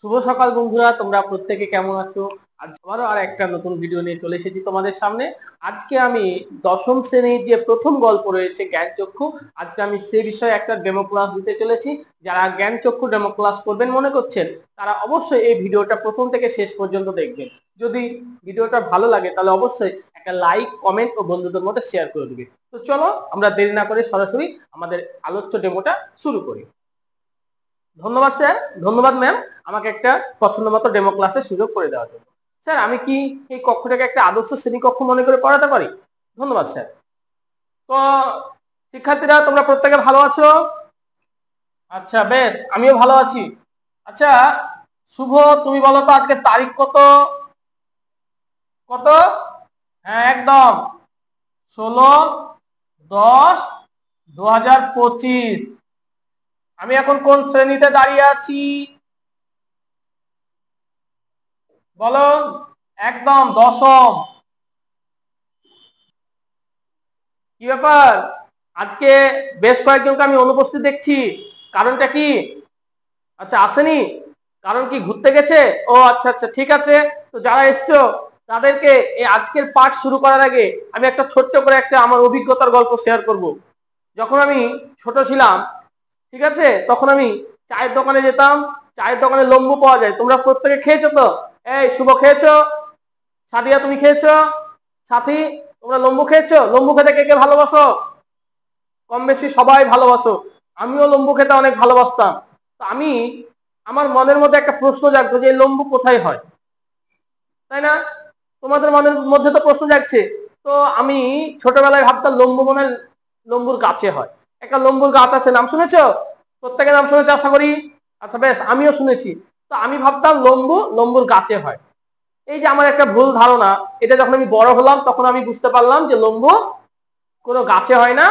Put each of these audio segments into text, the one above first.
শুভ সকাল বন্ধুরা, তোমরা প্রত্যেকে কেমন আছো? আজ আবারও আর একটা নতুন ভিডিও নিয়ে চলে এসেছি তোমাদের সামনে। আজকে আমি দশম শ্রেণীর যে প্রথম গল্প রয়েছে জ্ঞানচক্ষু, আজকে আমি সে বিষয়ে একটা ডেমো ক্লাস দিতে চলেছি। যারা জ্ঞানচক্ষু ডেমো ক্লাস করবেন মনে করছেন, তারা অবশ্যই এই ভিডিওটা প্রথম থেকে শেষ পর্যন্ত দেখবেন। যদি ভিডিওটা ভালো লাগে তাহলে অবশ্যই একটা লাইক, কমেন্ট ও বন্ধুদের মধ্যে শেয়ার করে দিবে। তো চলো আমরা দেরি না করে সরাসরি আমাদের আলোচ্য ডেমোটা শুরু করি। ধন্যবাদ স্যার, ধন্যবাদ ম্যাম, আমাকে একটা পছন্দ মতো ডেমো ক্লাসের সুযোগ করে দেওয়ার জন্য। স্যার, আমি কি এই কক্ষটাকে একটা আদর্শ শ্রেণীকক্ষ মনে করে পড়াতে পারি? ধন্যবাদ স্যার। তো শিক্ষার্থীরা, তোমরা প্রত্যেকে ভালো আছো? আচ্ছা, বেশ, আমিও ভালো আছি। আচ্ছা শুভ, তুমি বলো তো আজকে তারিখ কত? কত? হ্যাঁ, একদম 16/10/2025। আমি এখন কোন শ্রেণীতে দাঁড়িয়ে আছি বলো? একদম দশম। কি ব্যাপার, আজকে বেশ কয়েকজনকে আমি অনুপস্থিত দেখছি, কারণটা কি? আচ্ছা, আসেনি, কারণ কি ঘুরতে গেছে? ও আচ্ছা আচ্ছা, ঠিক আছে। তো যারা এসছো তাদেরকে এই আজকের পাঠ শুরু করার আগে আমি একটা ছোট্ট করে একটা আমার অভিজ্ঞতার গল্প শেয়ার করব। যখন আমি ছোট ছিলাম, ঠিক আছে, তখন আমি চায়ের দোকানে যেতাম। চায়ের দোকানে লম্বু পাওয়া যায়, তোমরা প্রত্যেকে খেয়েছো তো? এই শুভ, খেয়েছো? সাদিয়া, তুমি খেয়েছো? সাথী, তোমরা লম্বু খেয়েছো? লম্বু খেতে কে কে ভালোবাসো? কম বেশি সবাই ভালোবাসো। আমিও লম্বু খেতে অনেক ভালোবাসতাম। তো আমি, আমার মনের মধ্যে একটা প্রশ্ন জাগতো যে লম্বু কোথায় হয়, তাই না? তোমাদের মনের মধ্যে তো প্রশ্ন জাগছে। তো আমি ছোটবেলায় ভাবতাম লম্বু মনে হয় লম্বুর গাছে হয়। একটা লম্বুর গাছ আছে, নাম শুনেছো? প্রত্যেকে নাম শুনেছে আশা করি। আচ্ছা বেশ, আমিও শুনেছি। তো আমি ভাবতাম লম্বু লম্বুর গাছে হয়। এই যে আমার একটা ভুল ধারণা, এটা যখন আমি বড় হলাম তখন আমি বুঝতে পারলাম যে লম্বু কোনো গাছে হয় না,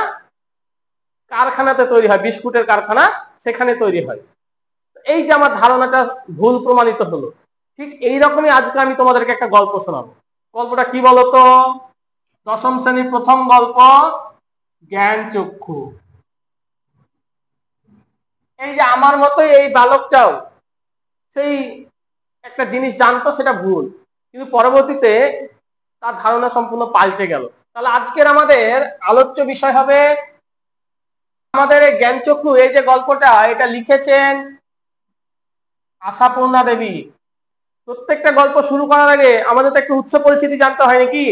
কারখানাতে তৈরি হয়, বিস্কুটের কারখানা, সেখানে তৈরি হয়। এই যে আমার ধারণাটা ভুল প্রমাণিত হলো। ঠিক এইরকমই আজকে আমি তোমাদেরকে একটা গল্প শোনাবো। গল্পটা কি বলতো? দশম শ্রেণীর প্রথম গল্প, জ্ঞান চক্ষু। এই যে আমার মতোই এই বালকটাও সেই একটা জিনিস জানতো, সেটা ভুল, কিন্তু পরবর্তীতে তার ধারণা সম্পূর্ণ পাল্টে গেল। তাহলে আজকের আমাদের আলোচ্য বিষয় হবে আমাদের এই জ্ঞানচক্ষু। এই যে গল্পটা, এটা লিখেছেন আশাপূর্ণা দেবী। প্রত্যেকটা গল্প শুরু করার আগে আমাদের তো একটু উৎস পরিচিতি জানতে হয় নাকি,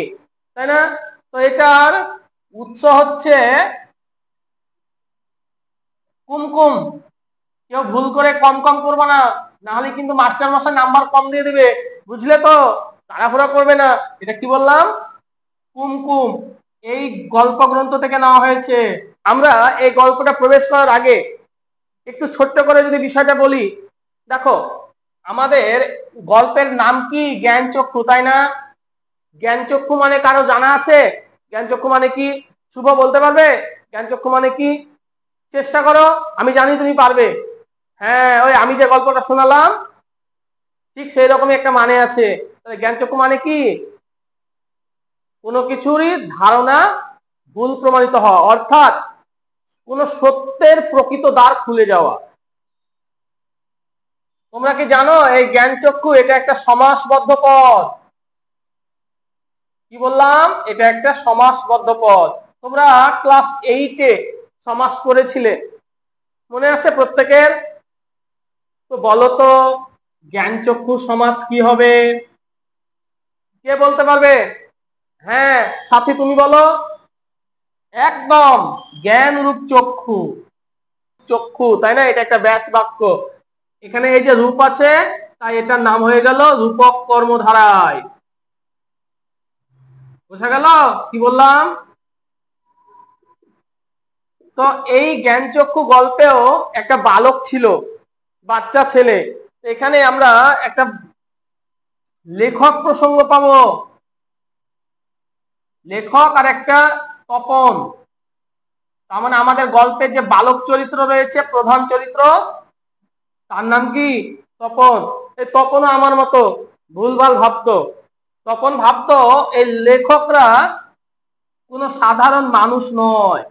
তাই না? তো এটার উৎস হচ্ছে কুমকুম। কেউ ভুল করে কম কম করবে না, না হলে কিন্তু মাস্টার মশাই নাম্বার কম দিয়ে দিবে, বুঝলে তো? তাড়াহুড়া করবে না। এটা কি বললাম? কুমকুম। এই গল্প গ্রন্থ থেকে নেওয়া হয়েছে। আমরা এই গল্পটা প্রবেশ করার আগে একটু ছোট্ট করে যদি বিষয়টা বলি, দেখো, আমাদের গল্পের নাম কি? জ্ঞানচক্ষু, তাই না? জ্ঞানচক্ষু মানে কারো জানা আছে? জ্ঞানচক্ষু মানে কি? শুভ বলতে পারবে জ্ঞানচক্ষু মানে কি? চেষ্টা করো, আমি জানি তুমি পারবে। হ্যাঁ, ওই আমি যে গল্পটা শোনালাম ঠিক সেই রকমই একটা মানে আছে। জ্ঞানচক্ষু মানে কি? কোনো কিছুরই ধারণা ভুল প্রমাণিত হওয়া, অর্থাৎ কোন সত্যের প্রকৃত দ্বার খুলে যাওয়া। তোমরা কি জানো এই জ্ঞানচক্ষু এটা একটা সমাসবদ্ধ পদ? কি বললাম? এটা একটা সমাসবদ্ধ পদ। তোমরা ক্লাস 8-এ সমাস পড়েছিলে, মনে আছে প্রত্যেকের? তো বলো তো জ্ঞানচক্ষু সমাস কি হবে? কে বলতে পারবে? হ্যাঁ, সাথী তুমি বলো। একদম, জ্ঞান রূপ চক্ষু। চক্ষু, তাই না? এটা একটা ব্যাস বাক্য। এখানে এই যে রূপ আছে, তাই এটার নাম হয়ে গেল রূপক কর্মধারায়। বোঝা গেল কি বললাম? তো এই জ্ঞানচক্ষু গল্পেও একটা বালক ছিল, বাচ্চা ছেলে। এখানে আমরা একটা লেখক প্রসঙ্গ পাবো, লেখক আর একটা তপন। তার মানে আমাদের গল্পের যে বালক চরিত্র রয়েছে, প্রধান চরিত্র, তার নাম কি? তপন। এই তপনও আমার মতো ভুলভাল ভাবতো। তপন ভাবতো এই লেখকরা কোনো সাধারণ মানুষ নয়,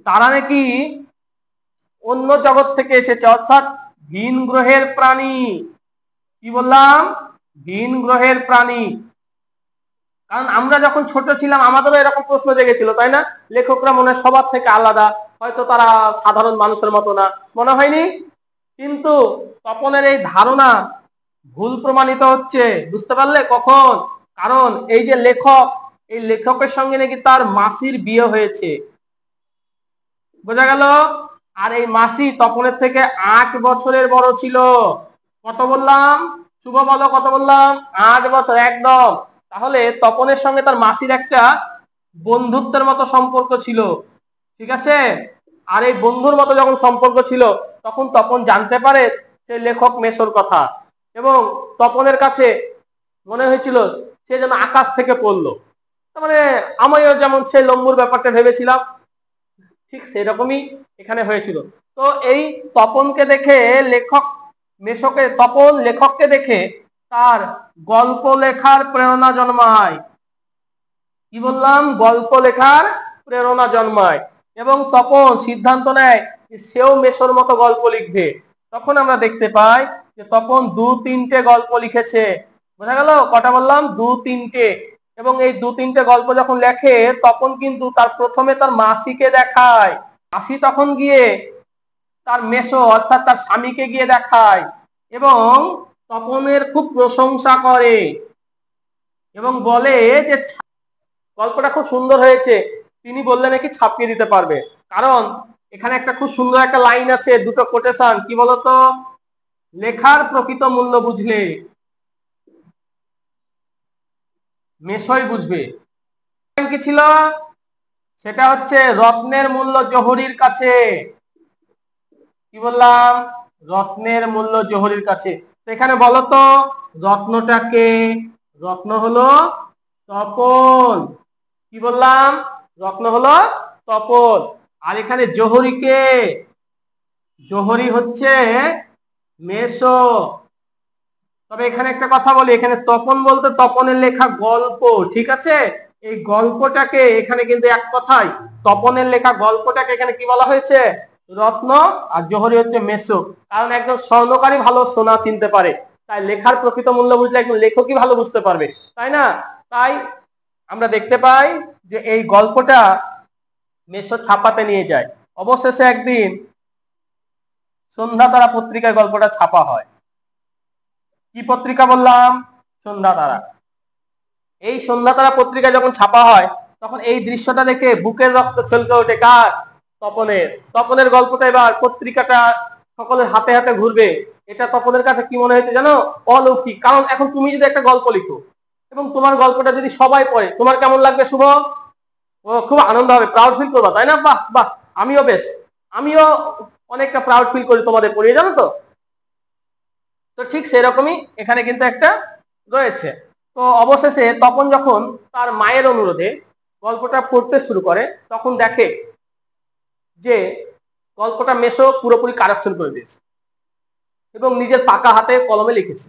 তারা নাকি অন্য জগৎ থেকে এসেছে, অর্থাৎ ভিন গ্রহের প্রাণী। কি বললাম? ভিন গ্রহের প্রাণী। কারণ আমরা যখন ছোট ছিলাম আমাদেরও এরকম প্রশ্ন জেগেছিল, তাই না? লেখকরা মনে হয় সবার থেকে আলাদা, হয়তো তারা সাধারণ মানুষের মতো না, মনে হয়নি? কিন্তু তপনের এই ধারণা ভুল প্রমাণিত হচ্ছে, বুঝতে পারলে কখন? কারণ এই যে লেখক, এই লেখকের সঙ্গে নাকি তার মাসির বিয়ে হয়েছে, বোঝা গেল? আর এই মাসি তপনের থেকে 8 বছরের বড় ছিল। কত বললাম? শুভ বলো, কত বললাম? 8 বছর, একদম। তাহলে তপনের সঙ্গে তার মাসির একটা বন্ধুত্বের মতো সম্পর্ক ছিল, ঠিক আছে? আর এই বন্ধুর মতো যখন সম্পর্ক ছিল তখন তপন জানতে পারে সে লেখক মেসোর কথা, এবং তপনের কাছে মনে হয়েছিল সে যেন আকাশ থেকে পড়লো। তার মানে আমিও যেমন সেই লম্বুর ব্যাপারটা ভেবেছিলাম, ঠিক সেরকমই এখানে হয়েছিল। তো এই তপনকে দেখে লেখক মেসোকে, তপন লেখককে দেখে তার গল্প লেখার প্রেরণা জন্মায়। কি বললাম? গল্প লেখার প্রেরণা জন্মায়, এবং তপন সিদ্ধান্ত নেয় সেও মেসোর মতো গল্প লিখবে। তখন আমরা দেখতে পাই যে তপন 2-3টে গল্প লিখেছে, বোঝা গেল? কটা বললাম? 2-3টে। এবং এই 2-3টে গল্প যখন লেখে তখন কিন্তু তার প্রথমে তার মাসিকে দেখায়, মাসি তখন গিয়ে তার মেসো অর্থাৎ তার স্বামীকে গিয়ে দেখায়, এবং তপনের খুব প্রশংসা করে এবং বলে যে গল্পটা খুব সুন্দর হয়েছে। তিনি বললে নাকি ছাপিয়ে দিতে পারবে, কারণ এখানে একটা খুব সুন্দর একটা লাইন আছে, দুটো কোটেশন। কি বলতো? লেখার প্রকৃত মূল্য বুঝলে মেসোই বুঝবে। কি ছিল সেটা? হচ্ছে রত্নের মূল্য জহরির কাছে। কি বললাম? রত্নের মূল্য জহরির কাছে। তো এখানে বলতো রত্নটাকে, রত্ন হলো তপন। কি বললাম? রত্ন হলো তপন। আর এখানে জহরিকে, জহরি হচ্ছে মেসো। তবে এখানে একটা কথা বলি, এখানে তপন বলতে তপনের লেখা গল্প, ঠিক আছে? এই গল্পটাকে এখানে কিন্তু এক কথায় তপনের লেখা গল্পটাকে এখানে কি বলা হয়েছে? রত্ন। আর জহরি হচ্ছে মেসো। কারণ একজন স্বর্ণকারী ভালো সোনা চিনতে পারে, তাই লেখার প্রকৃত মূল্য বুঝলে একজন লেখকই ভালো বুঝতে পারবে, তাই না? তাই আমরা দেখতে পাই যে এই গল্পটা মেসো ছাপাতে নিয়ে যায়। অবশেষে একদিন সন্ধ্যা তারা পত্রিকায় গল্পটা ছাপা হয়। কি পত্রিকা বললাম? সন্ধ্যা তারা। এই সন্ধ্যা তারা পত্রিকা যখন ছাপা হয় তখন এই দৃশ্যটা দেখে বুকের রক্ত ছলকে ওঠে। কার? তপনের। তপনের গল্পটা এবার পত্রিকাটা সকলের হাতে হাতে ঘুরবে, এটা তপনের কাছে কি মনে হয়েছে জানো? অলৌকিক। কারণ এখন তুমি যদি একটা গল্প লিখো এবং তোমার গল্পটা যদি সবাই পড়ে, তোমার কেমন লাগবে শুভ? ও খুব আনন্দ হবে, প্রাউড ফিল করবা, তাই না? বাহ বাহ, আমিও বেশ, আমিও অনেকটা প্রাউড ফিল করি তোমাদের পড়িয়ে, জানো তো? তো ঠিক সেরকমই এখানে কিন্তু একটা রয়েছে। তো অবশেষে তপন যখন তার মায়ের অনুরোধে গল্পটা পড়তে শুরু করে তখন দেখে যে গল্পটা মেসো পুরোপুরি কারেকশন করে দিয়েছে এবং নিজের পাকা হাতে কলমে লিখেছে।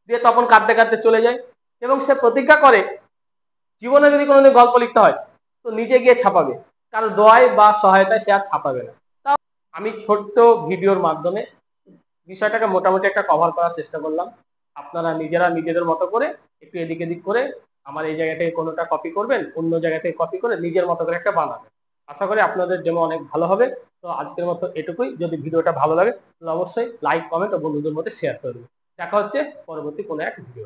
দিয়ে তপন কাঁদতে কাঁদতে চলে যায় এবং সে প্রতিজ্ঞা করে জীবনে যদি কোনোদিন গল্প লিখতে হয় তো নিজে গিয়ে ছাপাবে, কারো দোয়ায় বা সহায়তায় সে আর ছাপাবে না। তাও আমি ছোট্ট ভিডিওর মাধ্যমে বিষয়টাকে মোটামুটি একটা কভার করার চেষ্টা করলাম। আপনারা নিজেরা নিজেদের মতো করে একটু এদিক এদিক করে আমার এই জায়গা থেকে কোনোটা কপি করবেন, অন্য জায়গা থেকে কপি করে নিজের মতো করে একটা বানাবেন। আশা করি আপনাদের জন্য অনেক ভালো হবে। তো আজকের মতো এটুকুই। যদি ভিডিওটা ভালো লাগে তাহলে অবশ্যই লাইক, কমেন্ট ও বন্ধুদের মধ্যে শেয়ার করবেন। দেখা হচ্ছে পরবর্তী কোনো এক ভিডিও।